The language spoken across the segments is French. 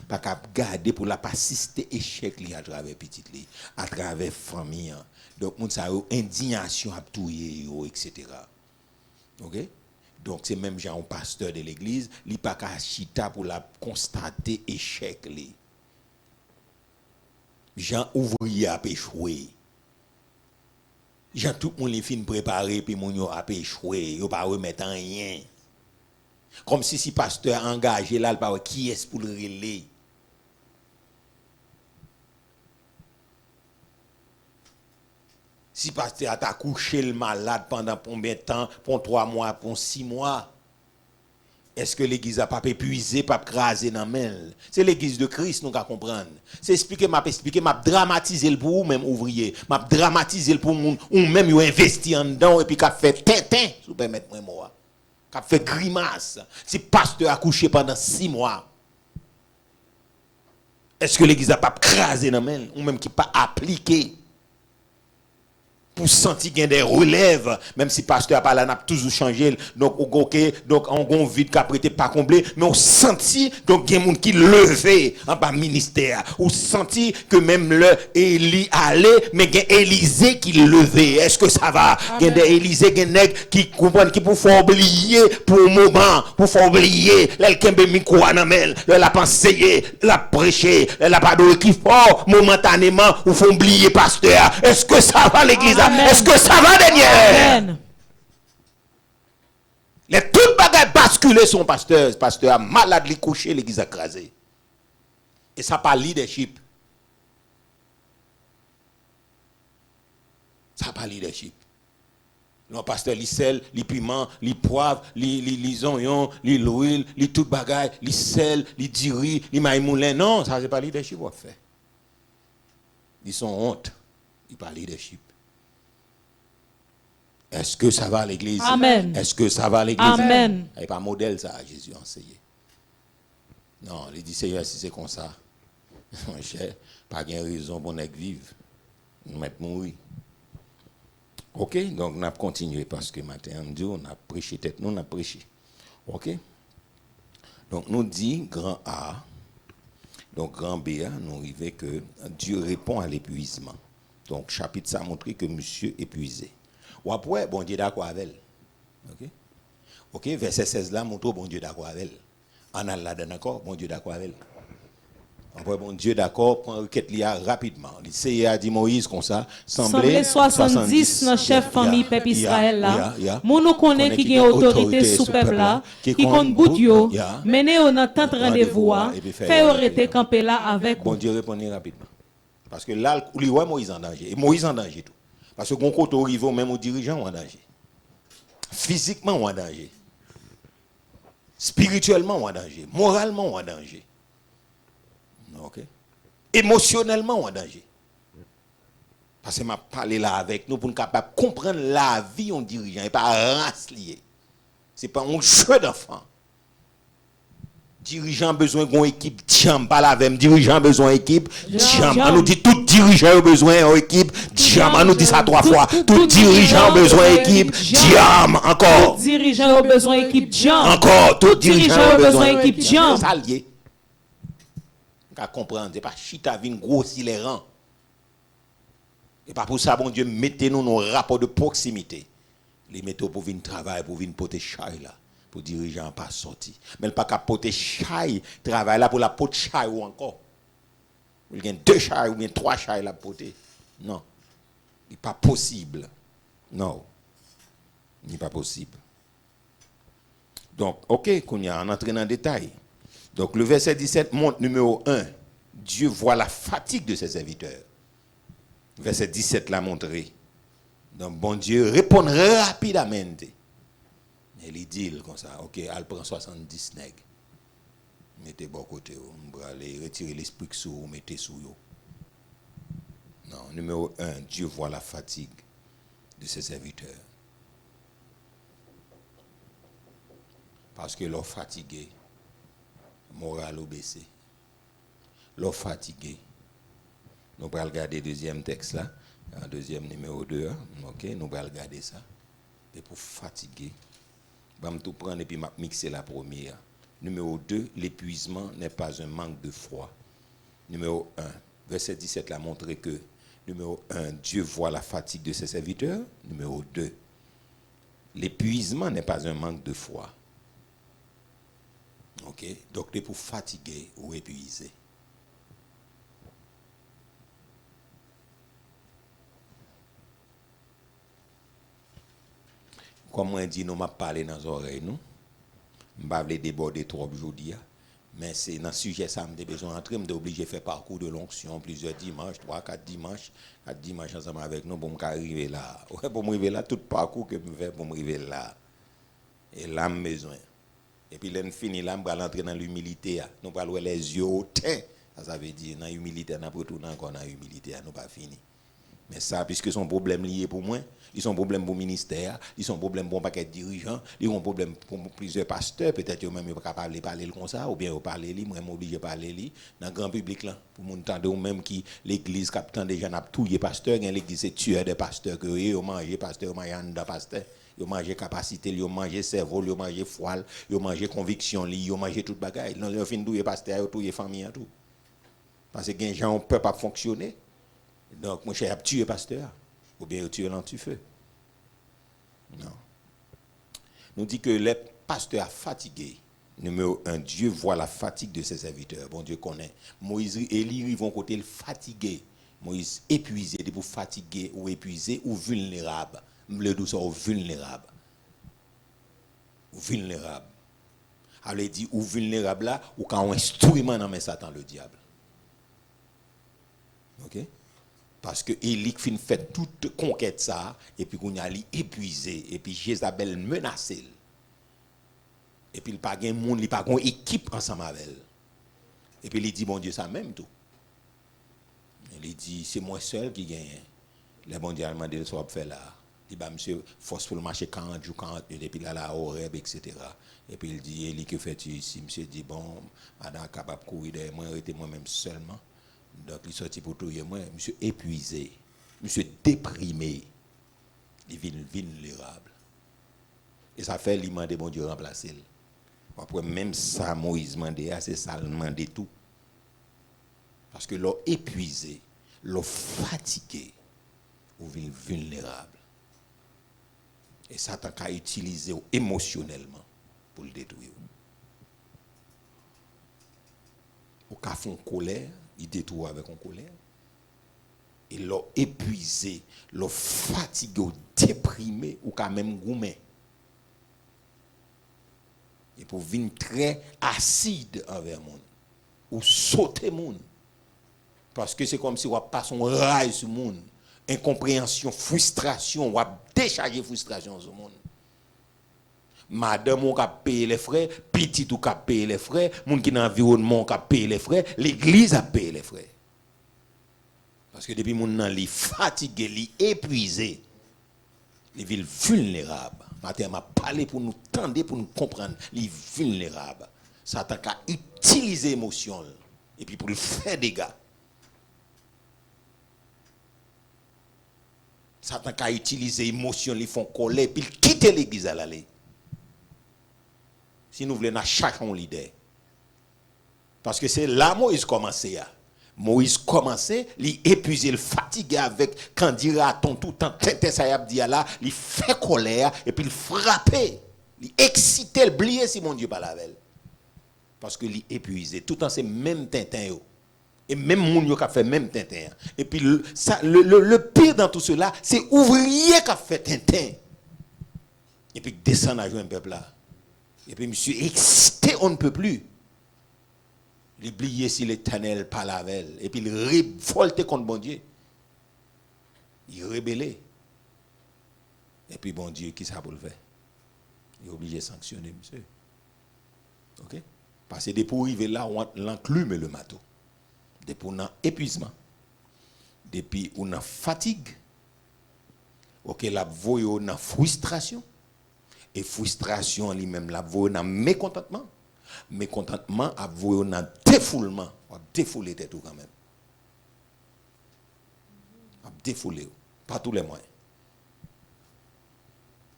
Pas qu'à garder pour la persister échec li à travers petite li, à travers famille. Donc moun sa yo indignation à touyer yo etc. OK? Donc c'est même genre un pasteur de l'église, li pas qu'à chita pour la constater échec li. Jean ouvrier a échoué. Jean tout le monde fin préparé puis moun yo a échoué, yo pas remettre rien. Comme si pasteur engagé là, pas qui est pour le relais. Si pasteur a couché le malade pendant combien de temps, pour 3 mois, pour 6 mois, est-ce que l'église a pas épuisé, pas crasé dans main? C'est l'église de Christ, nous qu'à comprendre. C'est expliquer, m'a dramatiser le pour même ouvrier, m'a dramatiser le pour ou même yo investi en dedans et puis qu'a fait tintin, si vous permettez moi. Qu'a fait grimace. Si pasteur a couché pendant 6 mois, est-ce que l'église a pas crasé dans main ou même qui pas appliqué? Pour sentir qu'il y a des relèves, même si pasteur a pas là, n'a toujours changé, donc on gon vide qu'a prêté pas comblé, mais on sentit donc il y a des gens qui levé en bas ministère, ou senti que même le Élie allait, mais il y a Élisée qui levé. Est-ce que ça va? Il y a des Élisée, il y a des nègres qui comprennent qui pour faire oublier pour un moment, pour faire oublier, quelqu'un micro dans main, la pensée, la prêcher, la pas de qui fort momentanément ou font oublier pasteur. Est-ce que ça va l'église? Amen. Est-ce que ça va, Daniel? Les toutes bagages basculées son pasteur. Pasteur a malade, li couché, l'église a crasé. Et ça pas leadership. Ça pas leadership. Non, pasteur, li sel, li piment, li poivre, li oignon, li l'huile, li tout bagage, li sel, li diri, li maïmoulin. Non, ça c'est pas leadership on fait. Ils sont honte. Ils pas leadership. Est-ce que ça va à l'église? Amen. Est-ce que ça va à l'église? Amen. Il n'y a pas modèle ça, Jésus a enseigné. Non, il dit Seigneur, si c'est comme ça, mon cher, pas de raison pour nous vivre. Nous mettons mourir. OK? Donc, on a continué parce que matin, on a prêché tête, nous on a prêché. OK? Donc, nous dit grand A, donc grand B, nous arrivons que Dieu répond à l'épuisement. Donc, chapitre ça a montré que monsieur épuisé. Ou après, bon Dieu d'accord avec elle. OK? OK, verset 16 là, montre bon Dieu d'accord avec elle. En a là d'accord, bon Dieu d'accord avec elle. Après, bon Dieu d'accord, prend requête liée rapidement. Il sait, a dit Moïse comme ça, semblait 70 dans chef famille peuple Israël là. Moun nous connaît qui a autorité sous peuple là, qui compte bout yo, mené au dans tant rendez-vous, fait arrêter camper là avec. Bon Dieu répondit rapidement. Parce que là, il voit Moïse en danger. Et Moïse en danger tout. Parce que quand on arrive, même aux dirigeants en danger. Physiquement en danger. Spirituellement en danger. Moralement en danger. OK? Émotionnellement en danger. Parce que m'a parlé là avec nous pour nous capable comprendre la vie en dirigeant et pas race liée. C'est pas un jeu d'enfant. Dirigeant besoin d'une équipe, tiens, pas la même. Dirigeant besoin d'équipe, tiens. On nous dit tout dirigeant a besoin d'une équipe, tiens. On nous dit ça 3 fois. Tout dirigeant a besoin d'équipe, tiens. Encore. Tout dirigeant a besoin d'équipe, tiens. Encore. Tout dirigeant a besoin d'équipe, tiens. Ça lié. On comprendre, c'est pas chita vin grossir les rangs. Et pas pour ça, bon Dieu, mettez-nous nos rapports de proximité. Les mettez pour venir travailler, pour venir porter chai là. Pour dirigeant pas sorti. Mais pas qu'à porter chai, travail là pour la porter chai ou encore. Il y a 2 chai ou bien 3 chai là porter. Non. Il n'est pas possible. Non. Il n'est pas possible. Donc, OK, qu'on y a, on entre dans le détail. Donc, le verset 17 montre numéro 1. Dieu voit la fatigue de ses serviteurs. Verset 17 l'a montré. Donc, bon Dieu répond rapidement. Et il dit comme ça, OK, elle prend 70 nègres. Mettez bon côté, on va aller retirer l'esprit sous ou mettez sous yo. Non, numéro 1, Dieu voit la fatigue de ses serviteurs. Parce que l'on fatigué, moral ou baissé. L'on fatigué. Nous allons regarder le deuxième texte là, deuxième numéro 2, OK, nous allons regarder ça. Et pour fatiguer, je vais tout prendre et puis mixer la première. Numéro 2, l'épuisement n'est pas un manque de foi. Numéro 1, verset 17 l'a montré que, numéro 1, Dieu voit la fatigue de ses serviteurs. Numéro 2, l'épuisement n'est pas un manque de foi. Ok? Donc, c'est pour fatiguer ou épuiser. Comme on dit, nous m'a parlé dans les oreilles, nous. Je ne vais pas déborder trop aujourd'hui. Mais c'est dans ce sujet, ça me besoin d'entrer, je suis obligé de faire parcours de l'onction, plusieurs dimanches, 3-4 dimanches, 4 dimanches ensemble avec nous pour m'arriver là. Ouais, pour m'arriver là, tout parcours que je fais pour m'arriver là. Et là, j'ai besoin. Et puis, là, je finis là, je vais entrer dans l'humilité. Nous allons les yeux hautains. Ça veut dire, dans l'humilité, nous retourner encore dans l'humilité, nous pas fini. Mais ça, puisque son problème lié pour moi, ils sont problème pour le ministère, ils sont problème pour un paquet de dirigeants, ils ont problème pour plusieurs pasteurs, peut-être même ils ne peuvent pas parler comme ça, ou bien ils parler, moi je suis obligé de parler dans le grand public là, pour m'entendre ou même qui l'église captant des gens a tout les pasteurs, l'église c'est tueur des pasteurs que ils ont mangé pasteur, ils ont mangé en pasteur, ils ont mangé capacité, ils ont mangé cerveau, ils ont mangé foi, ils ont mangé conviction, ils ont mangé toute bagaille. Ils ont fini de pasteur, ils ont tué famille tout. Parce que les gens ne peuvent pas fonctionner. Donc, mon cher, tuer pasteur, ou bien tuer l'antifeu. Non. Nous dit que les pasteurs fatigués, numéro 1, Dieu voit la fatigue de ses serviteurs. Bon Dieu connaît. Moïse et Élie, ils vont côté le fatigué. Moïse épuisé, pour fatigué ou épuisé ou vulnérable. Le douceur vulnérable. Vulnérable. Alors, il dit, ou vulnérable là, ou quand on instrument dans Satan, le diable. Ok? Parce que Élie fait toute conquête ça, et puis qu'on a épuisé, et puis Jézabel menacé. Et puis il n'y a pas de monde, il n'y a pas d'équipe ensemble avec elle. Et puis il dit, bon Dieu, ça même tout. Il dit, c'est moi seul qui gagne. Le bon Dieu a demandé de soit fait là. Il dit, monsieur, force pour le marché 40 jours, 40 minutes, et puis là, là, au rêve, etc. Et puis il dit, Élie, que fais-tu ici? Monsieur dit, bon, madame capable de courir derrière moi, arrêtez moi-même seulement. Donc, il sortit pour tout moi, monsieur épuisé, monsieur déprimé, il est vulnérable. Et ça fait l'immense de bon Dieu remplacer. Après, même ça, Moïse demandait, c'est ça, il demandait tout. Parce que l'on épuisé, l'on fatigué, ou vulnérable. Et Satan a utilisé émotionnellement pour le détruire. Ou qu'a fait colère, il détruit avec une colère. Et l'ont épuisé, l'ont fatigué, déprimé, ou quand même gourmet. Et pour venir très acide envers le monde. Ou sauter le monde. Parce que c'est comme si on passe un rail sur le monde. Incompréhension, frustration, on a déchargé frustration sur le monde. Madame, on a payé les frais, petit ou a payé les frais, monde qui dans l'environnement a payé les frais, l'église a payé les frais. Parce que depuis mon nan li fatigué, li épuisé, les villes vulnérables. Matin m'a parlé pour nous tendre, pour nous comprendre, les vulnérables. Satan a utilisé l'émotion et puis pour lui faire des dégâts. Satan a utilisé l'émotion, ils font colère, puis il quitte l'église à l'aller. Si nous voulons chercher un leader. Parce que c'est là Moïse commençait. Moïse commençait, il épuisé, il fatigué avec quand dira ton tout temps, ça y a dit là, il fait colère et puis il frappait, il excitait, il bliait si mon Dieu pas la veille. Parce que il épuisé, tout le temps c'est même tintin. Et même moun yo qui a fait même tintin. Et puis le pire dans tout cela, c'est ouvrier qui a fait tintin. Et puis descend à jouer un peuple là. Et puis monsieur excité, on ne peut plus. Il oubliait si l'Éternel parle avec elle. Et puis il révoltait contre bon Dieu. Il rébellait. Et puis bon Dieu, qui ça pour le faire? Il est obligé de sanctionner, monsieur. Ok? Parce que depuis pour arriver là, on l'enclume le matin. Depuis on a épuisement. Depuis on a fatigue. Ok, la voie on a frustration. Et frustration lui-même, la voie on a mécontentement. Mécontentement, à voie on a défoulement. On a défoulé tout quand même. On a défoulé. Pas tous les moyens.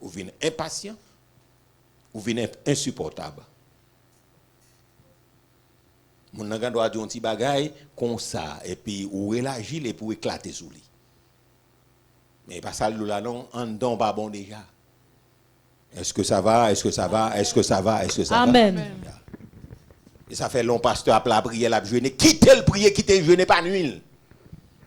Ou venez impatient, ou venez insupportable. Mon nan doit dire un petit bagay comme ça et puis ou relagir et pour éclater sous lui. Mais pas ça là non, en don pas bon déjà. Est-ce que ça va? Est-ce que ça va? Est-ce que ça va? Est-ce que ça Amen. va? Et ça fait long pasteur a la prière, la jeûner. Quittez le prier, quittez le jeûner pas nuit.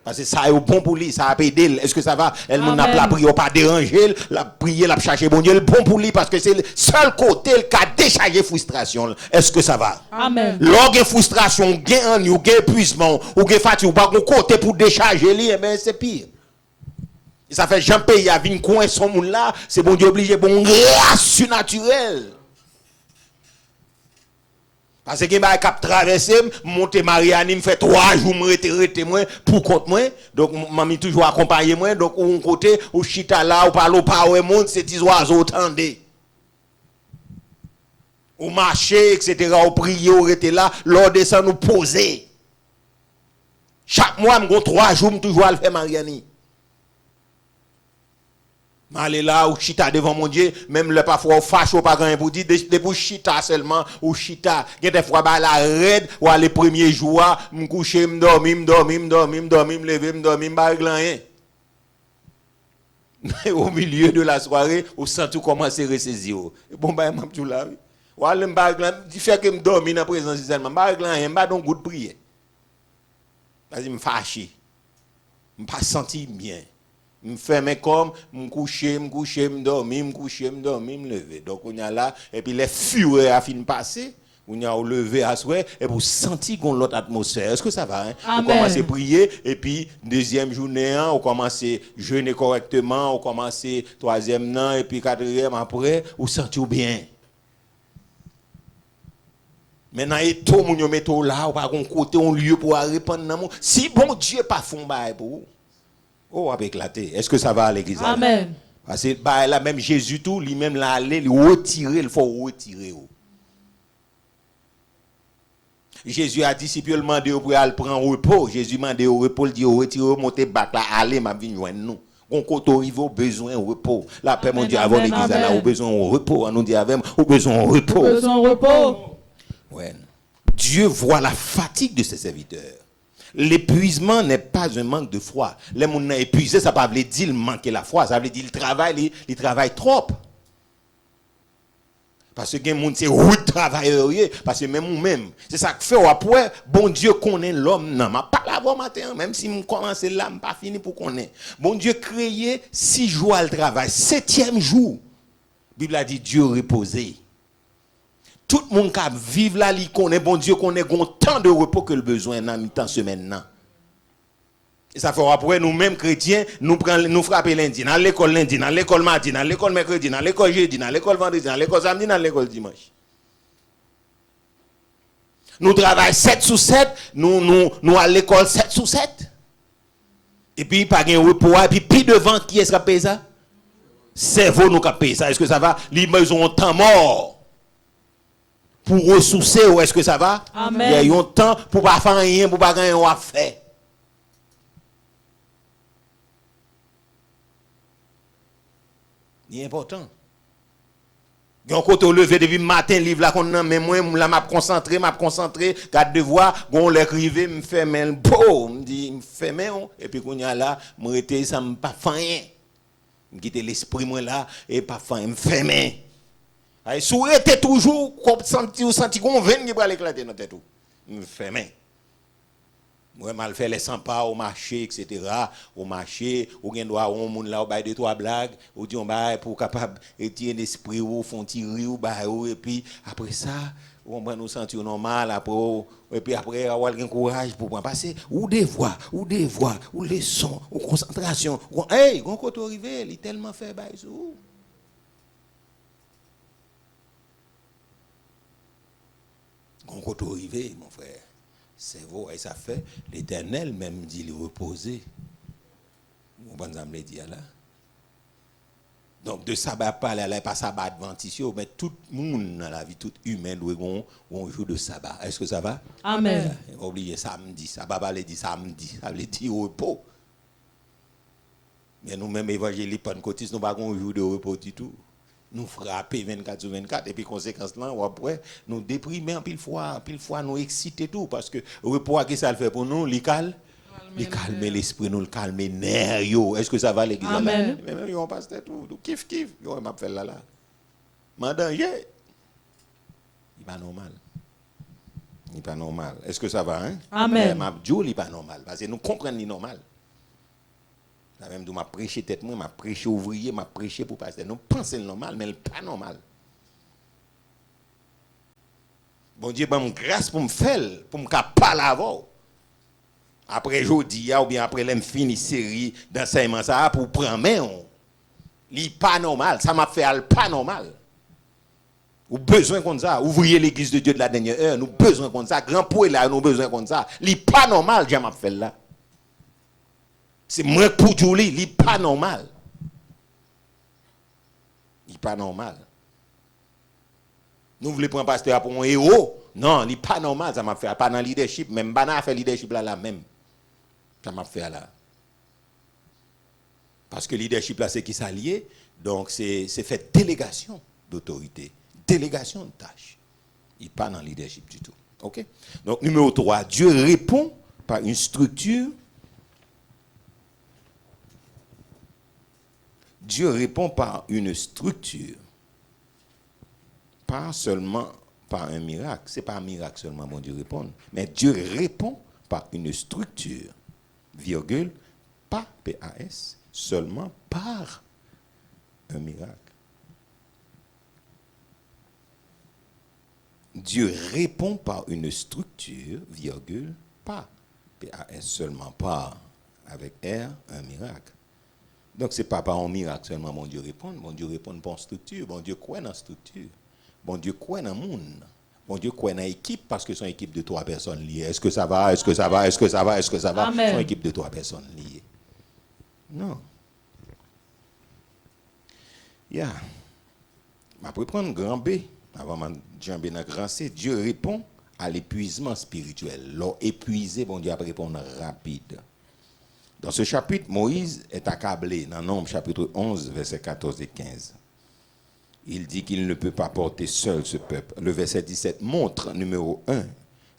Parce que ça est bon pour lui, ça a aidé. Est-ce que ça va? Elle n'a pas prié, pas déranger, la prière, la chercher bon Dieu, le bon pour lui parce que c'est le seul côté qui a déchargé frustration. Est-ce que ça va? Amen. Lorsque frustration, gain en ou gain épuisement, ou gain fatigue, ou pas un côté pour décharger lui, eh bien c'est pire. Et ça fait Jean pays a vinn coin son monde là, c'est bon Dieu obligé bon grâce surnaturelle. Parce que bah cap traverser monter Mariani me fait 3 jours me rete moi pour compte moi donc mami toujours accompagner moi donc on côté ou chita là ou parle pas ouais monde c'est des oiseaux tendez ou marcher etc. ou prier ou rete là l'ordre descend nous poser chaque mois me 3 jours me toujours à le faire Mariani. Aller là ou chita devant mon Dieu même le parfois fâche ou pas rien pour dire de pour chita seulement ou chita il des fois ba la raide ou les premiers jours me coucher me dormir me lever me dormir pas rien au milieu de la soirée ou sent tout commencer à ressaisir bon ba m'a tout là ou aller me pas dit fait que me dormir dans présence seulement pas rien pas donc goût de prier vas-y me fâché me pas senti bien me ferme comme me coucher me dormir me lever donc on y a là et puis les fureurs a fini passer on y a lever à souhait et pour sentir qu'on l'autre atmosphère est-ce que ça va hein? On commence à prier et puis deuxième journée on commence à jeûner correctement on commence troisième an et puis quatrième après on sentir bien maintenant et tout moun yo metto là ou pas un côté un lieu pour répondre si bon Dieu pas fond bail pour vous. Oh, avec éclaté. Est-ce que ça va à l'église? Amen. Parce que bah, là même Jésus tout, lui-même là aller le retirer, il faut retirer. Jésus a dit si peut demander pour aller prendre repos. Jésus demandé au repos, il dit retirer monter bac là aller m'a venir joindre nous. On côté arrive au besoin de repos. La paix mon Dieu avant l'église là au besoin de repos, on nous dit avec au besoin de repos. Besoin de repos. Ouais. Dieu voit la fatigue de ses serviteurs. L'épuisement n'est pas un manque de foi. Les gens sont épuisés, ça ne veut pas dire qu'il manque la foi, ça veut dire qu'il travaille trop. Parce que les gens c'est route travailleur, parce que même nous-mêmes, c'est ça que fait après, bon Dieu connaît l'homme. Non, je pas là matin, même si je commence là, je ne pas fini pour connaître. Bon Dieu créé 6 jours à le travail, 7e jour. La Bible a dit Dieu reposé. Tout le monde qui vit là, il connaît, bon Dieu connaît tant de repos que le besoin dans le temps semaine. Et ça fait après nous-mêmes chrétiens, nous frapper lundi, dans l'école lundi, dans l'école mardi, dans l'école mercredi, dans l'école jeudi, dans l'école vendredi, dans l'école samedi, dans l'école dimanche. Nous travaillons 7 sur 7, nous à l'école 7 sur 7. Et puis, pas de repos, et puis devant, qui est-ce qui a payé ça? Cerveau nous qui a payé ça. Est-ce que ça va? Ils ont un temps mort. Pour ressourcer, ou est-ce que ça va? Amen. Il y a un temps pour pas faire rien, pour pas rien à faire. C'est important. Gon côté au lever depuis matin livre là qu'on mais moi là m'a concentré, garde devoir, gon l'écrivé me fait men beau, me dit me fait men et puis qu'on y a là, me rete ça me pas faire rien. Me quitter l'esprit moi là et pas faire me fait men. Ay souhaiter toujours comme senti qu'on vient qui va l'éclater dans tête tout. Me fait men. Moi mal fait les 100 pas au marché etc. Au marché ou gen droit on monde là ou bail 2-3 blagues ou dit on bail pour capable retirer l'esprit ou font tirer ou bail et puis après ça on va nous sentir normal après et puis après avoir un courage pour passer ou devoir ou leçon ou concentration hey on côté arrivé il tellement fait bail sous on côté arrivé mon frère. C'est vrai, et ça fait, l'Éternel même dit le reposer. Vous pouvez dire là. Donc, de sabbat parler, là, pas sabbat adventiste, mais tout le monde dans la vie, tout humain, doit un jour de sabbat. Est-ce que ça va? Amen. Oubliez samedi, sabbat, va dire samedi, ça veut dire repos. Mais nous-mêmes, évangéliques, pentecôtistes, nous n'avons pas un jour de repos du tout. nous frapper 24 sur 24 et puis conséquence là ou après nous déprimer en pile fois nous exciter tout parce que repos que ça le fait pour nous li calmer l'esprit nous le calmer nerf yo est-ce que ça va l'église là même on passe tout kiff yo m'a fait là en danger il pas normal est-ce que ça va hein amen m'a dit il pas normal parce que nous comprenons normal. Là même m'a prêché tête moi m'a prêché ouvrier m'a prêché pour pasteur nous pensons normal mais pas normal. Bon Dieu ban grâce pour me faire pour me parler avant après jodi ou bien après l'aime fini série d'enseignement ça pour prendre main li pas normal ça m'a fait pas normal. Ou besoin comme ça ouvrier l'église de Dieu de la dernière heure nous besoin comme ça grand pour là nous besoin comme ça li pas normal j'ai m'a fait là. C'est moi pour Julie, il n'est pas normal. Il n'est pas normal. Nous voulons prendre pasteur pour un héros. Non, il n'est pas normal, ça m'a fait. Pas dans le leadership, même pas dans le leadership là même. Ça m'a fait là. Parce que le leadership là, c'est qui s'allie. Donc, c'est fait délégation d'autorité, délégation de tâches. Il n'est pas dans le leadership du tout. OK? Donc, numéro 3, Dieu répond par une structure. Dieu répond par une structure, pas seulement par un miracle. Ce n'est pas un miracle seulement, mon Dieu répond, mais Dieu répond par une structure, virgule, pas PAS, seulement par un miracle. Dieu répond par une structure, virgule, pas PAS, seulement par, avec R, un miracle. Donc, ce n'est pas par un miracle seulement mon Dieu répond. Mon Dieu répond par une structure. Mon Dieu croit dans la structure. Mon Dieu croit dans le monde. Mon Dieu croit dans l'équipe parce que c'est une équipe de 3 personnes liées. Est-ce que ça va? Est-ce que ça va? Est-ce que ça va? Est-ce que ça va? C'est une équipe de 3 personnes liées. Non. Yeah. Je vais prendre grand B. Avant de jambé dans grand C. Dieu répond à l'épuisement spirituel. L'on épuisé, bon Dieu va répondre rapide. Dans ce chapitre, Moïse est accablé dans Nombre chapitre 11, versets 14 et 15. Il dit qu'il ne peut pas porter seul ce peuple. Le verset 17 montre, numéro 1,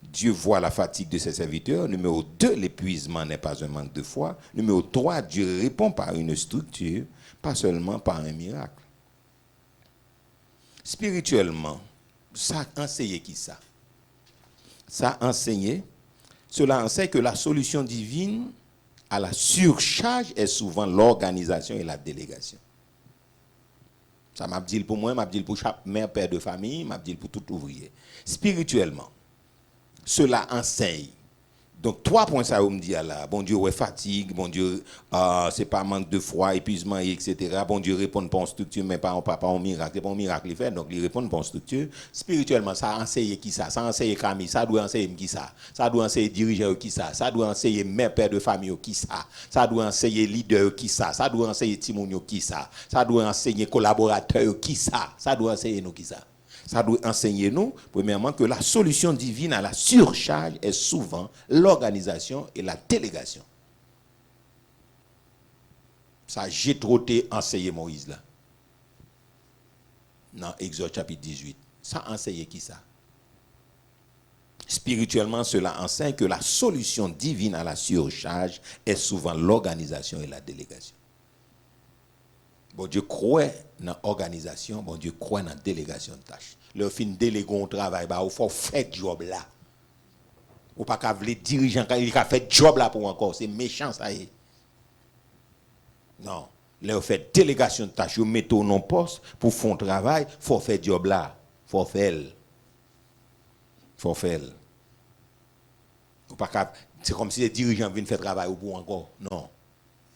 Dieu voit la fatigue de ses serviteurs. Numéro 2, l'épuisement n'est pas un manque de foi. Numéro 3, Dieu répond par une structure, pas seulement par un miracle. Spirituellement, ça a enseigné qui ça? Ça a enseigné, cela enseigne que la solution divine à la surcharge est souvent l'organisation et la délégation. Ça m'a dit pour moi, m'a dit pour chaque mère, père de famille, m'a dit pour tout ouvrier. Spirituellement, cela enseigne. Donc, 3 points ça on me dit là. Bon Dieu, ouais, fatigue. Bon Dieu, c'est pas manque de foi, épuisement, etc. Bon Dieu répond pas en structure, mais pas en miracle. C'est pas un miracle, il fait. Donc, il répond pas en structure. Spirituellement, ça enseigne qui ça? Ça enseigne Camille. Ça doit enseigner qui ça? Ça doit enseigner dirigeant qui ça? Ça doit enseigner mère, père de famille qui ça? Ça doit enseigner leader qui ça? Ça doit enseigner Timonio qui ça? Ça doit enseigner collaborateur qui ça? Ça doit enseigner nous qui ça? Ça doit enseigner nous, premièrement, que la solution divine à la surcharge est souvent l'organisation et la délégation. Ça, j'ai trop enseigné Moïse là. Dans Exode chapitre 18. Ça enseigne qui ça? Spirituellement, cela enseigne que la solution divine à la surcharge est souvent l'organisation et la délégation. Bon Dieu croit dans l'organisation, bon Dieu croit dans la délégation de tâches. Le fin délégué un travail, il faut faire job là. Ou pas qu'à vouloir dirigeant, il a fait job là pour encore. C'est méchant ça y est. Non. Là, fait délégation de tâches, vous mettez au non-poste pour faire un travail, il faut faire job là. Il faut faire. Faut faire. Ou pas qu'à, c'est comme si les dirigeants viennent faire travail pour encore. Non.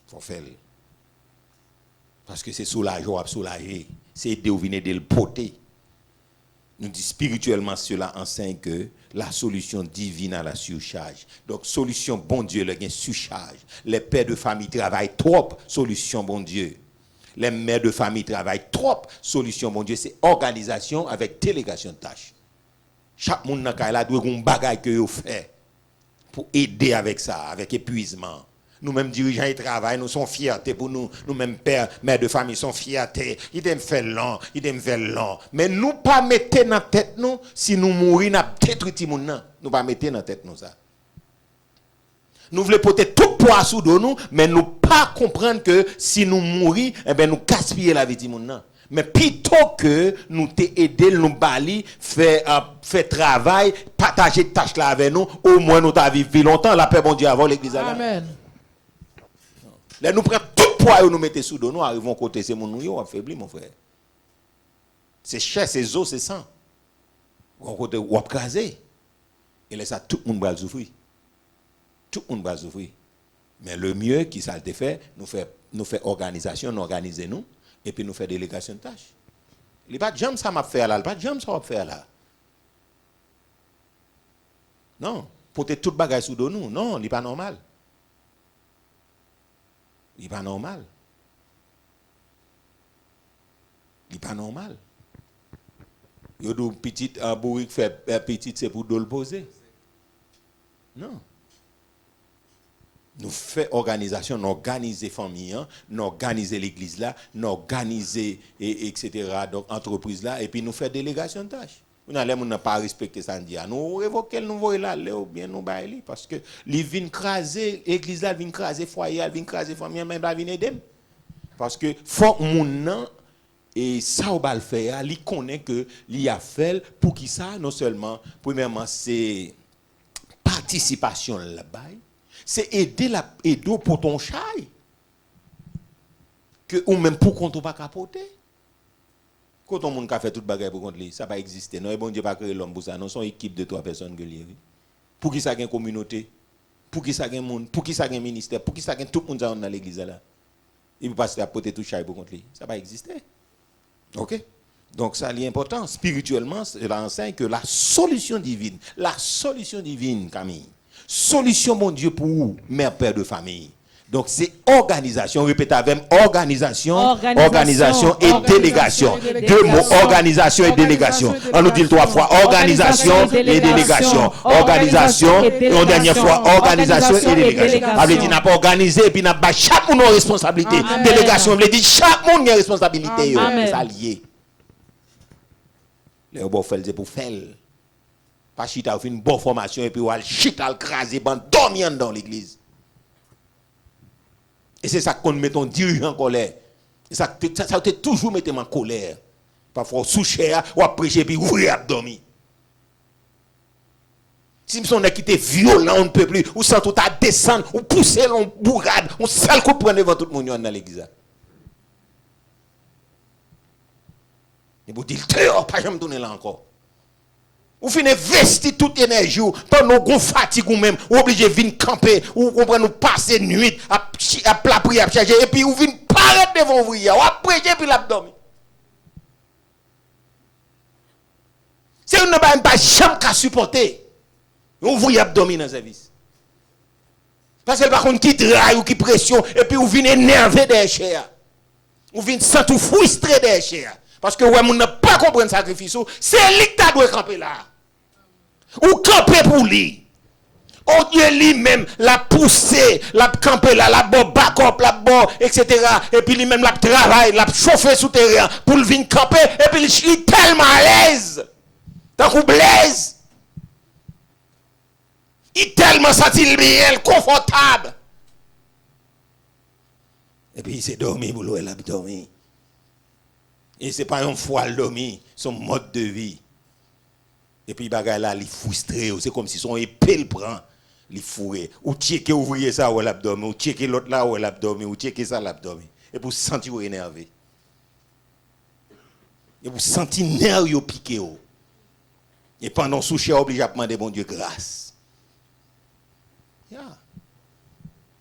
Il faut faire. Parce que c'est soulager ou soulager. C'est aider ou venir de le porter. Nous dit spirituellement, cela enseigne que la solution divine à la surcharge. Donc, solution, bon Dieu, le gain surcharge. Les pères de famille travaillent trop, solution, bon Dieu. Les mères de famille travaillent trop, solution, bon Dieu. C'est organisation avec délégation de tâches. Chaque monde dans la doit avoir un bagage que vous fait pour aider avec ça, avec épuisement. Nous-mêmes dirigeants ils travaillent, nous sommes fierté pour nous, nous-mêmes pères, mères de famille sont fierté. Ils aiment faire long, ils aiment faire long. Mais nous pas mettre dans la tête nous, si nous mourir, nous détruire tout le monde. Nous pas mettre dans la tête nous ça. Nous voulons porter tout poids sous nous, mais nous pas comprendre que si nous mourir, eh ben nous gaspiller la vie du monde. Mais plutôt que nous t'aider, nous bali, faire travail, partager tâches là avec nous, au moins nous t'as vécu longtemps, la paix bon Dieu avant l'église. Amen. Là nous prenons tout poids et nous mettons sous nous, arrivons côté c'est mon nous affaibli mon frère. C'est chair, c'est os, c'est sang. On côté ou crasé. Et là ça tout le monde va souffrir. Tout le monde va souffrir. Mais le mieux qui ça le fait, nous fait organisation, nous organiser nous. Et puis nous faisons délégation de tâches. Il n'y a pas de jambes ça m'a fait là, il n'y a pas de jambes ça m'a fait là. Non, pour tout bagage sous nous, non, il n'est pas normal. Il n'est pas normal. Il n'est pas normal. Il y a des petites bourriques fait petite c'est pour le poser. Non. Nous faisons organisation, nous organisons les familles, nous organisons l'église là, nous organisons etc. Donc entreprise là, et puis nous faisons délégation de tâches. Nous n'avons pas respecté ça, nous révoquons, nous voyons là, ou bien nous baillons, parce que les vient craser, l'église là vient craser foyer, vient craser famille, même pas vient aider. Parce que faut mon et ça on va le faire, il connaît que il a fait pour qui ça non seulement premièrement c'est participation là-bas. C'est aider pour ton chai. Que ou même pour qu'on ne pas capoter. Quand on a fait toute bagaille pour contre lui, ça va exister. Non, et bon Dieu pas créer l'homme pour ça. Non, son équipe de 3 personnes que lui. Pour qui ça gagne communauté, pour qui ça gagne monde, pour qui ça gagne ministère, pour qui ça gagne tout le monde dans l'église là. Il ne peut pas se apporter tout chai pour contre lui. Ça va exister. OK? Donc ça est important spirituellement, c'est l'enseigne que la solution divine, Camille. Solution, mon Dieu, pour vous, mère, père de famille. Donc, c'est organisation. Répétez avec organisation et délégation. Deux mots, organisation et délégation. On nous dit 3 fois organisation et délégation. Organisation, et une dernière fois, organisation et délégation. On veut dire, n'a pas organisé et puis n'a pas chaque monde a responsabilité. Délégation, on veut dire, chaque monde a responsabilité. C'est lié. Les robots font pour faire. Pas chita fait une bonne formation et puis ou al chita al craser ban dormir dans l'église. Et c'est ça qu'on met ton dirigeant en colère. Et ça te toujours mettre en colère. Parfois sous chair ou à prêcher puis ouvrir abdomen. Si on est quitté violent on ne peut plus ou sans tout à descendre ou pousser l'on bourrade, on seul coup prendre devant tout le monde dans l'église. Et vous dites pas jamais tourner là encore. Ou finissez investir toute énergie, pendant qu'on fatigue ou même, ou obligé de venir camper, ou on nous passer nuit, à plat prier, à charger, et puis ou venez paraître devant ouvrier, ou après, puis l'abdomen. C'est une pas jamais qu'à supporter, ouvrier abdomen dans le service. Parce que par contre, qui travaille ou qui pression, et puis ou venez énervé des chairs, ou venez sentir frustré des chairs. Parce que ouais, on n'a pas compris le sacrifice, c'est lui qui doit camper là. Ou camper pour lui. Au Dieu lui-même l'a poussé, l'a campé là, la bon backup, la bon, etc. Et puis lui-même l'a travaillé, l'a chauffé sous terrain pour le venir camper. Et puis il est tellement à l'aise. Tant qu'on blaise. Il est tellement senti bien, confortable. Et puis il s'est dormi, pour l'eau, il a dormi. Et ce n'est pas une fois le dormi, son mode de vie. Et puis, bagay là, il est frustré. C'est comme si son épée le prend. Il est fourré. Ou checker ouvrier ça ou l'abdomen. Ou checker l'autre là ou l'abdomen. Ou checker ça l'abdomen. Et pour se sentir énervé. Et pour se sentir nerveux piqué. Et pendant sous cher obligé à demander bon Dieu grâce.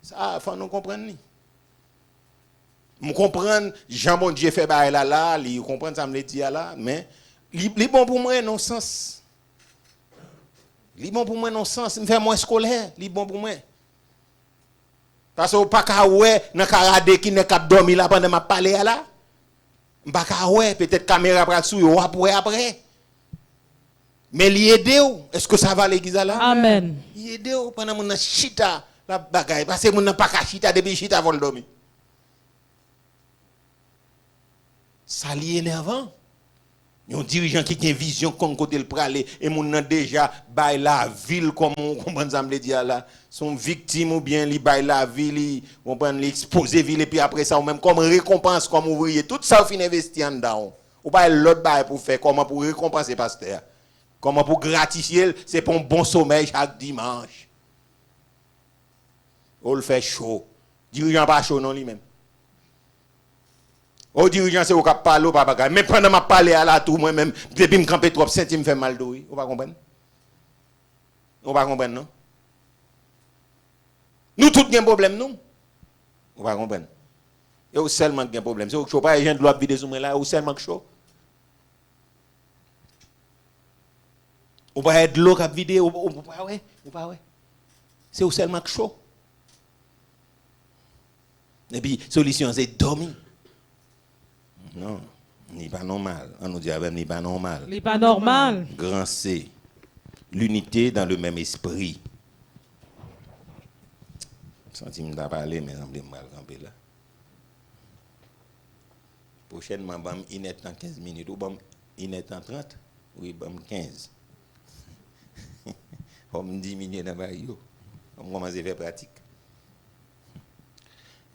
Ça, il faut nous comprendre. Nous comprenons, Jean bon Dieu fait là, il comprend ça me dit là, mais il est bon pour moi non sens. Il est bon pour moi non sens, il me fait moins scolaire, il est bon pour moi. Parce que pas ka ouais dans karade qui n'est cap dormir là pendant m'a parler là. Pas ka ouais peut-être caméra pral sou yo après. Mais il aide ou est-ce que ça va l'église là? Amen. Il aide ou pendant mon chita La bagaille, parce que mon n'a pas qu'à chita depuis chita avant le dormir. Ça li énervant. Un dirigeant qui a une vision comme côté le praler et mon n'a déjà bail la ville comme on comprend ça me dire là, son victime ou bien li bail la ville, on prend l'exposer ville et puis après ça ou même comme récompense comme ouvrier, tout ça fin investi en dedans. Ou pas l'autre bail pour faire comment pour récompenser pasteur. Comment pour gratifier, c'est pour un bon sommeil chaque dimanche. On le fait chaud. Dirigeant pas chaud non lui-même. Au dirigeant c'est au cap parler ou pas bagaille. Mais pendant m'a parler à la tour moi-même, depuis me camper trop senti me fait mal d'eau. On pas comprendre. On pas comprendre non. Nous tous avons un problème non. On pas comprendre. Et au seulement un problème, c'est au chaud pas les gens de l'autre vidéo sur moi là, au seulement chaud. On va être l'eau cap vidéo, on pas ouais, on pas ouais. C'est au seulement chaud. Et puis solution c'est dormir. Non, n'est pas normal. On nous dit avec n'est pas normal. N'est pas normal. Grand C. L'unité dans le même esprit. Sentiment d'en parler, mais on me mal camper là. Prochainement, bam inet dans 15 minutes ou bam inet dans 30. Oui, bam 15. On me diminue dans le yo. On commence à faire pratique.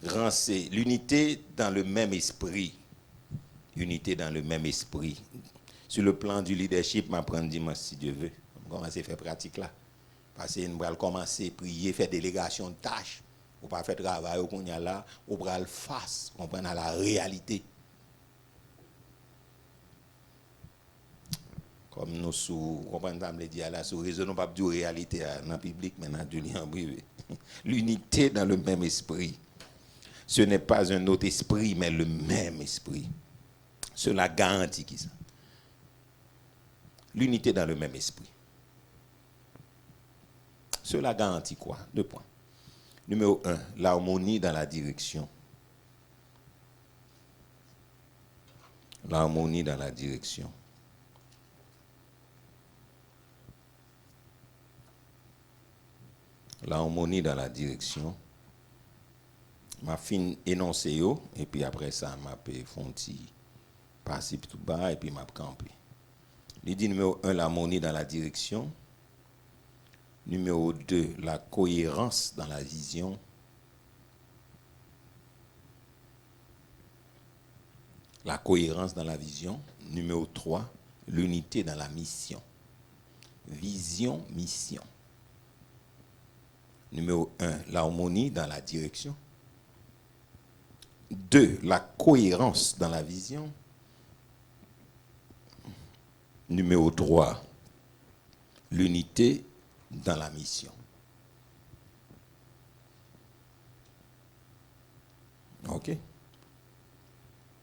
Grand C. L'unité dans le même esprit. Unité dans le même esprit. Sur le plan du leadership, m'apprendre dimanche si Dieu veut. On commence à faire pratique là. Parce que nous allons commencer à prier, faire délégation de tâches. Ou pas faire travail qu'on y a là, ou pas le face, comprendre la réalité. Comme nous sous, comprenez ça me dit là, sous raison nous pas de réalité dans le public, mais dans le en privé. L'unité dans le même esprit. Ce n'est pas un autre esprit, mais le même esprit. Cela garantit qui ça? L'unité dans le même esprit. Cela garantit quoi? 2 points. Numéro 1, l'harmonie dans la direction. L'harmonie dans la direction. L'harmonie dans la direction. Ma fin énoncé yo, et puis après ça, m'a fait fonti. Participe tout bas et puis m'a campé. Il dit numéro 1, l'harmonie dans la direction. Numéro 2, la cohérence dans la vision. La cohérence dans la vision. Numéro 3, l'unité dans la mission. Vision, mission. Numéro 1, l'harmonie dans la direction. 2, la cohérence dans la vision. Numéro 3, l'unité dans la mission. OK?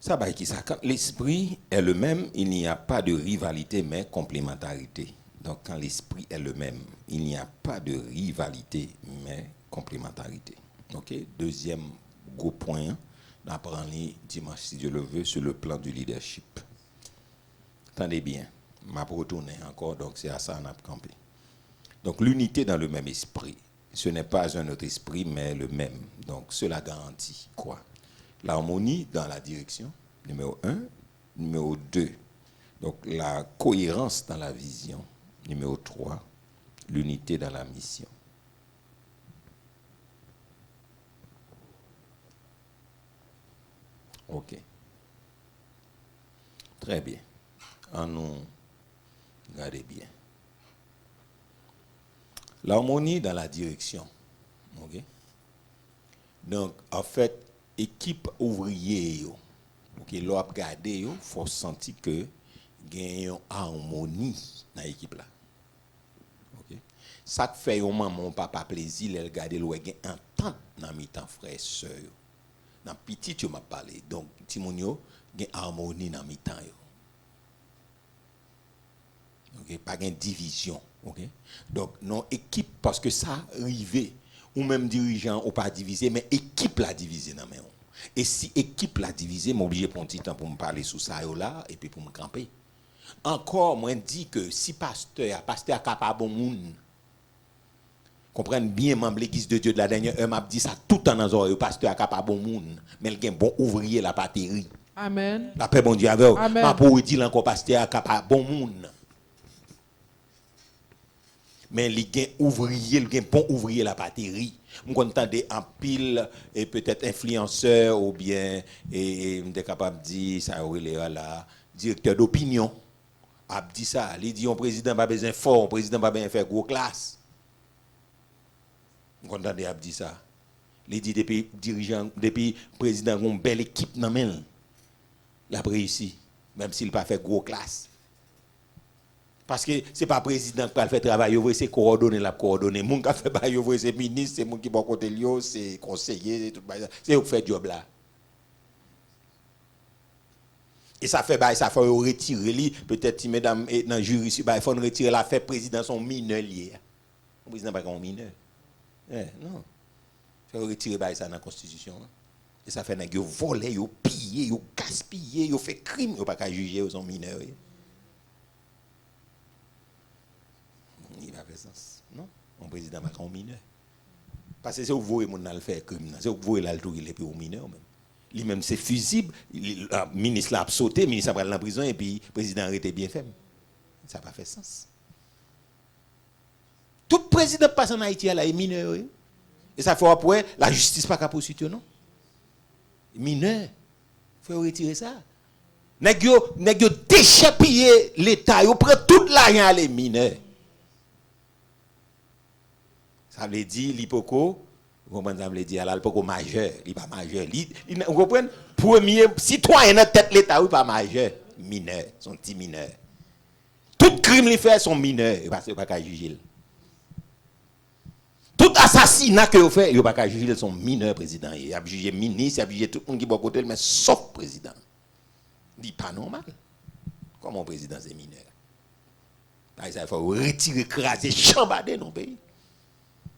Ça va qui ça? Quand l'esprit est le même, il n'y a pas de rivalité, mais complémentarité. Donc, quand l'esprit est le même, il n'y a pas de rivalité, mais complémentarité. OK? Deuxième gros point, d'apprendre dimanche, si Dieu le veut, sur le plan du leadership. Attendez bien. Je vais retourner encore, donc c'est à ça qu'on a campé. Donc l'unité dans le même esprit. Ce n'est pas un autre esprit, mais le même. Donc cela garantit quoi? L'harmonie dans la direction, numéro 1. Numéro 2, donc la cohérence dans la vision. Numéro 3, l'unité dans la mission. OK. Très bien. En nous regardez bien. L'harmonie dans la direction. OK? Donc, en fait, équipe ouvrière, OK, l'on a regardé, il faut sentir que il y a une harmonie dans l'équipe là. OK? Ça fait un maman, papa plaisir, elle regarder le gain entente dans mes temps frères sœurs. Dans petit tu m'as parlé. Donc, Timonio, il y a une harmonie dans mes temps. OK, pas de division. OK? Donc, non équipe, parce que ça arrive, ou même dirigeant, ou pas divisé, mais équipe la divisé dans mes. Et si équipe la divisé, m'oblige pour un petit temps pour me parler sous ça là, et puis pour me camper. Encore, moi, dit que si pasteur capable bon monde, Comprendre bien, membre l'église de Dieu de la dernière heure m'a dit ça tout en temps, le pasteur a pas bon monde, mais il y a un bon ouvrier la patrie. Amen. La paix bon Dieu avec vous. Amen. Ma pour dire encore pasteur a pas bon monde. Mais il y a un ouvrier, il y a un bon ouvrier la patrie. On entend en pile et peut-être influenceur ou bien et on est capable de dire ça là directeur d'opinion a dit ça, il dit un président pas besoin fort, un président pas besoin faire gros classe. On entend a dit ça. Il dit depuis dirigeant depuis président une belle équipe dans main. Il a réussi même s'il pas fait gros classe. Parce que c'est pas président qui fait travail, c'est coordonner la coordonner. Moun qui fait bail, c'est ministre, c'est moun qui bon côté lui, c'est conseiller, tout ça. C'est eux qui fait job là. Et ça fait bail, ça fait retirer lui, peut-être si mesdames dans jury si bail faut retirer la fait président son mineur lié. Le président pas un mineur. Non. Faut retirer bail ça dans la constitution. Et ça fait nèg yo voler, yo piller, yo gaspiller, yo fait crime, yo pas qu'à juger son mineur. Il n'a pas sens. Non, mon président va être mineur. Parce que c'est où vous voyez mon le faire crime, c'est où vous voyez là il est plus mineur même. Lui-même c'est fusible, le ministre l'a sauté, le ministre a pris en prison et puis le président a été bien fait. Ça n'a pas fait sens. Tout président passe en Haïti là est mineur. Et ça fait après la justice pas capable poursuivre non. Mineur. Il faut retirer ça. Nèg yo déchapiller l'état, yo prend toute l'argent les mineurs. Ça veut dire l'hypoco, vous comprenez ça veut dire l'hypoco majeur, il pas majeur. Vous comprenez premier citoyen dans tête l'état ou pas majeur, mineur, son petit mineur. Tout crime li fait son mineur, il pas qu'à juger. Tout assassinat que vous fait, il pas qu'à juger son mineur président, il a jugé ministre, il a jugé tout le monde qui bon côté mais sauf président. Dit pas normal. Comment un président c'est mineur? Il faut retirer, écraser, chambarder nos pays.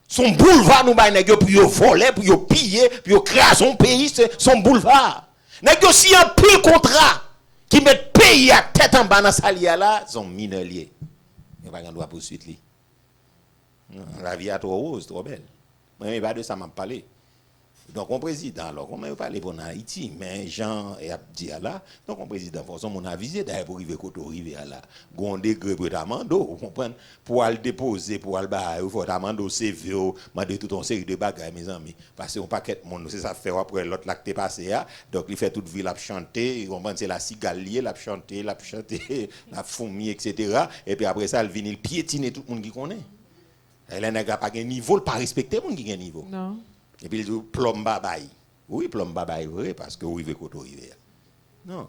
Son boulevard nous ba nèg yo pour yo voler, pour yo piller, pour yo craser son pays, c'est son boulevard. Nèg yo si un pile contrat qui met pays à tête en bas dans salia là, son mineur lié. Il pas droit poursuite li. La vie est trop rose, trop belle. Mais pas de ça m'a parlé. Donc, on président, alors, on ne peut pas parler pour Haïti, mais Jean et Abdi là, donc, on président, pour ça, on a visé d'ailleurs pour arriver côté arriver là. Gon degré pour t'amando, vous comprenez? Pour aller déposer, pour aller bailler, il faut t'amando CV, demander toute une série de bagages, mes amis. Parce qu'on paquet de monde, c'est ça fait après l'autre là qui est passé là. Donc, il fait toute ville à chanter, vous comprenez? C'est la cigale liée, la chanter, la fourmi, etc. Et puis après ça, il vient, il piétine tout le monde qui connaît. Elle n'a pas de niveau, pas respecter le monde qui a un niveau. Non. Et puis il dit plomb babaye. Oui, plomb babaye, oui, parce que oui, il veut qu'on arrive. Non.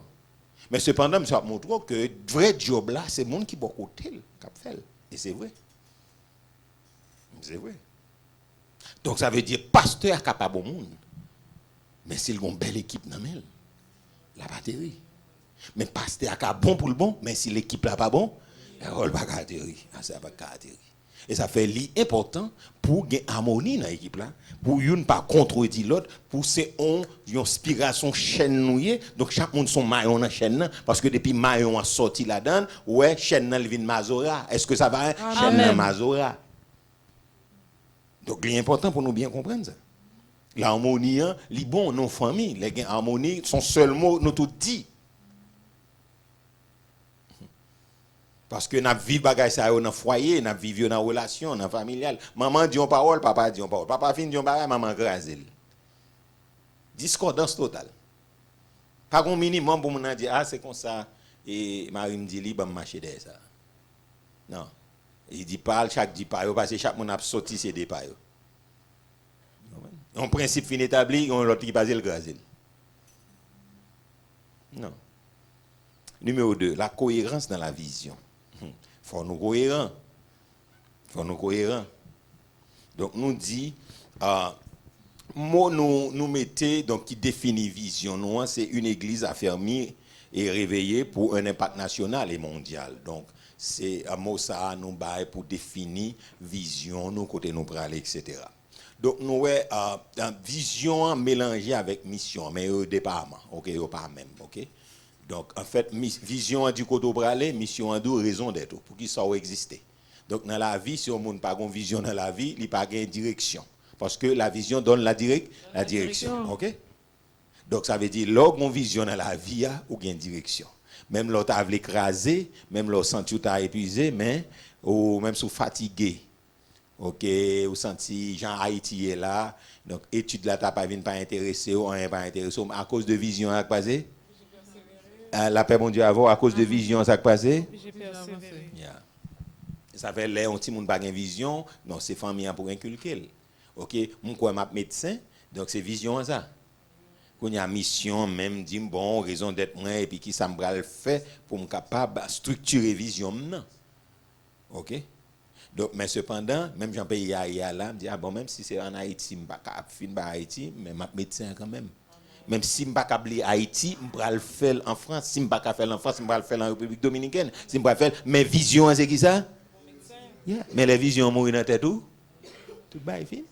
Mais cependant, ça montre que le vrai job là, c'est le monde qui est beaucoup qui fait. Et c'est vrai. C'est vrai. Donc ça veut dire pasteur capable au monde. Mais s'il a une belle équipe dans la batterie. Mais pasteur est bon pour le bon, mais si l'équipe n'est pas bon, il ne va pas atterrir. Ça va pas atterrir. Et ça fait l'important pour gagner harmonie dans l'équipe là, pour ne pas contredire l'autre, pour c'est une inspiration chaîne nouée. Donc chaque monde son maillon dans la chaîne parce que depuis maillon a sorti là-dedans, ouais, chaîne nan vient Mazora. Est-ce que ça va chaîne nan Mazora? Donc l'important pour nous bien comprendre ça. L'harmonie, li bon nos familles, les harmonie, son seul mot nous tout dit. Parce que nous vivons bagay ça dans foyer, nous vivons dans relation, dans familial. Maman dit une parole, papa dit une parole. Papa fin dit une parole, maman grase. Discordance totale. Pas un minimum pour nous dire c'est comme ça et Marie me dit li ba marcher derrière ça. Non. Il dit parle chaque dit pas parce que chaque monde a sorti ses dépas. Un principe fin établi, on l'autre qui passe le grase. Non. Numéro 2, la cohérence dans la vision. Faut nous cohérents. Donc nous dit nous mettez donc qui définit vision nous c'est une église affermie et réveillée pour un impact national et mondial. Donc c'est un mot ça nous bail pour définir vision nous côté nous praler etc. Donc nous vision mélangée avec mission mais au départ OK pas même OK. Donc, en fait, vision du côté bralé, mission en raison d'être, pour qu'il soit exister. Donc dans la vie, si on n'a pas une vision dans la vie, il n'y a pas de direction. Parce que la vision donne la direction. OK? Donc ça veut dire, lorsqu'on a une vision dans la vie, ou une direction. Même l'autre a écrasé, même l'autre senti que épuisé, mais ou même sous fatigué. OK, ou senti Jean Haïti est là, donc étude là t'as pas intéressé ou pas intéressé à cause de vision ça passé. La paix mon Dieu avant à cause de vision ça passé. Yeah. Ça fait là on petit monde pas une vision, non c'est famille pour inculquer. OK, mon quoi m'a médecin, donc c'est vision ça. Qu'on y a mission même dit bon raison d'être moi et puis qui ça me va le faire pour me capable structurer vision non. OK? Donc mais cependant même Jean pays là me dit ah bon même si c'est en Haïti me pas fin ba Haïti mais m'a médecin quand même. Même si me pas capable Haïti, me va le faire en France, si me pas faire en France, me va le faire en République dominicaine, si me pas faire mais vision c'est qui ça? Yeah. Mais les visions mourir dans tête tout ba fini.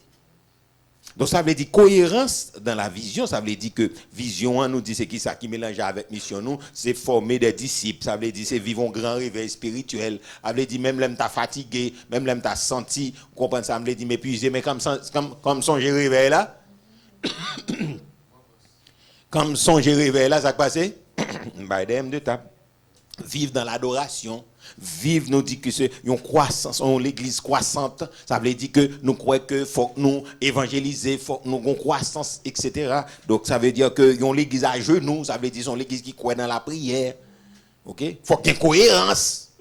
Donc ça veut dire cohérence dans la vision, ça veut dire que vision nous dit c'est qui ça qui mélange avec mission nous, c'est former des disciples, ça veut dire c'est vivre un grand réveil spirituel, ça veut dire même l'homme t'a fatigué, même l'homme t'a senti, comprendre ça, ça veut dire m'épuisé mais comme son réveil là comme son réveil là ça passé bah dem de table vivre dans l'adoration. Vivre nous dit que c'est une croissance, l'église croissante, ça veut dire que nous croyons que faut que nous évangéliser, faut que nous avons croissance, etc. Donc ça veut dire que l'église à genoux, ça veut dire son l'église qui croit dans la prière. OK? Faut qu'il y ait cohérence.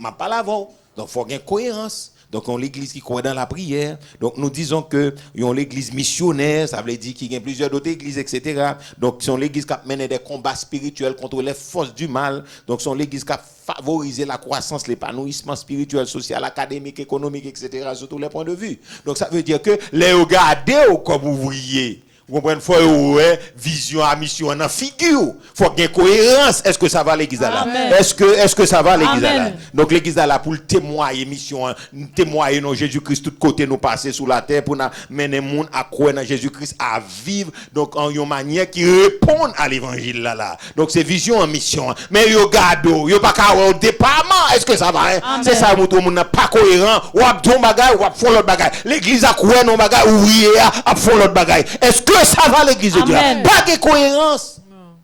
Ma pas avant. Donc faut qu'il y ait cohérence. Donc on l'église qui croit dans la prière. Donc nous disons que l'église missionnaire, ça veut dire qu'il y a plusieurs autres églises, etc. Donc sont l'église qui mène des combats spirituels contre les forces du mal. Donc sont l'église qui favoriser la croissance, l'épanouissement spirituel, social, académique, économique, etc. sur tous les points de vue. Donc ça veut dire que les regardez comme ouvriers. Vous comprenez? Faut vision à mission en figure. Faut qu'il y ait cohérence. Est-ce que ça va l'église là? Est-ce que ça va l'église là? Donc l'église là pour témoigner mission, témoigner non Jésus-Christ tout côté nous passer sur la terre pour mener monde à croire dans Jésus-Christ à vivre donc en une manière qui répond à l'évangile là. Donc c'est vision en mission. Mais yo gado, yo pas ka au départ. Est-ce que ça va? C'est ça tout le monde n'a pas cohérent. Ou a ton bagage ou a font l'autre bagage. L'église a croire non bagage ouvrier a font l'autre bagage. Est-ce que ça va l'église de Dieu? Pas de cohérence. Non.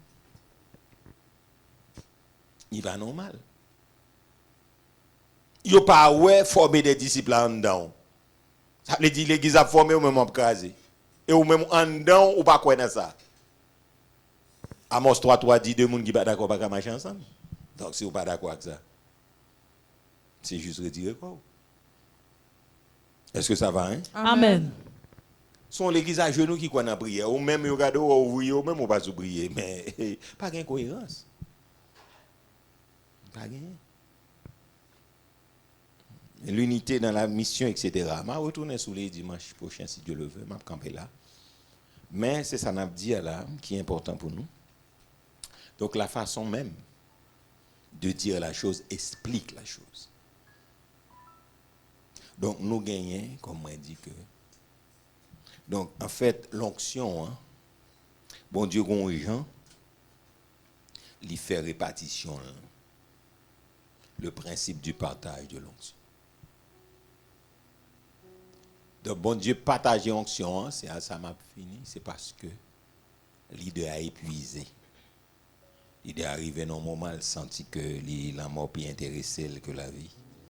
Il va normal. Il n'y a pas former des disciples en dedans. Ça veut dire l'église a formé ou même en crasé. Et ou même en dedans ou pas quoi dans ça. Amos 3 dit deux monde qui pas d'accord pas marcher ensemble. Donc si vous pas d'accord avec ça, c'est juste retirer quoi. Est-ce que ça va hein? Amen. Sont l'église à genoux qui croient dans la prière ou même yo gado ou ouvrier ou même ou pas prier mais pas gain cohérence. Pas gain. L'unité dans la mission etc. m'a retourner sur les dimanches prochain si Dieu le veut, m'a camper là. Mais c'est ça n'a dit là qui est important pour nous. Donc la façon même de dire la chose explique la chose. Donc nous gagnons comme moi dit que donc, en fait, l'onction, hein, bon Dieu, Jean, il fait répartition, hein, le principe du partage de l'onction. Donc, bon Dieu, partager l'onction, hein, c'est à ça m'a fini, c'est parce que l'idée a épuisé. L'idée est arrivé dans un moment, il sentit que la mort plus intéressée que la vie.